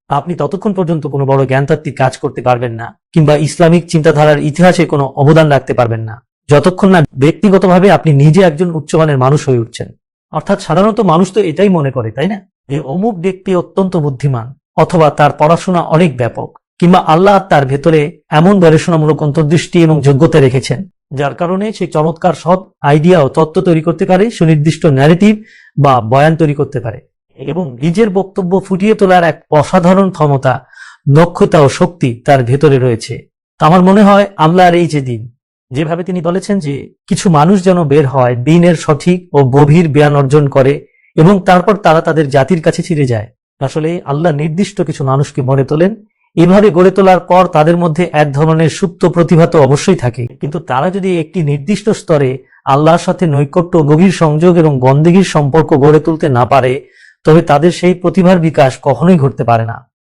আপনি ততক্ষণ পর্যন্ত কোনো বড় জ্ঞানতাত্ত্বিক কাজ করতে পারবেন না, কিংবা ইসলামিক চিন্তাধারার ইতিহাসে কোনো অবদান রাখতে পারবেন না, যতক্ষণ না ব্যক্তিগতভাবে আপনি নিজে একজন উচ্চমানের মানুষ হয়ে উঠছেন। অর্থাৎ সাধারণত মানুষ তো এটাই মনে করে, তাই না, যে অমুক ব্যক্তি অত্যন্ত বুদ্ধিমান, অথবা তার পড়াশোনা অনেক ব্যাপক, কিংবা আল্লাহ তার ভেতরে এমন গবেষণামূলক অন্তর্দৃষ্টি এবং যোগ্যতা রেখেছেন যার কারণে সে চমৎকার সব আইডিয়া ও তত্ত্ব তৈরি করতে পারে, সুনির্দিষ্ট ন্যারেটিভ বা বয়ান তৈরি করতে পারে, এবং নিজের বক্তব্য ফুটিয়ে তোলার এক অসাধারণ ক্ষমতা, দক্ষতা ও শক্তি তার ভেতরে রয়েছে। তা আমার মনে হয় আল্লাহর এই যে দিন, যেভাবে তিনি বলেছেন যে কিছু মানুষ যেন বের হয়, দিনের সঠিক ও গভীর জ্ঞান অর্জন করে এবং তারপর তারা তাদের জাতির কাছে ছিঁড়ে যায়। আসলে আল্লাহ নির্দিষ্ট কিছু মানুষকে গড়ে তোলেন। এভাবে গড়ে তোলার পর তাদের মধ্যে এক ধরনের সুপ্ত প্রতিভা তো অবশ্যই থাকে, কিন্তু তারা যদি একটি নির্দিষ্ট স্তরে আল্লাহর সাথে নৈকট্য, গভীর সংযোগ এবং বন্দেগীর সম্পর্ক গড়ে তুলতে না পারে, তবে তাদের সেই প্রতিভার বিকাশ কখনোই ঘটতে পারে না।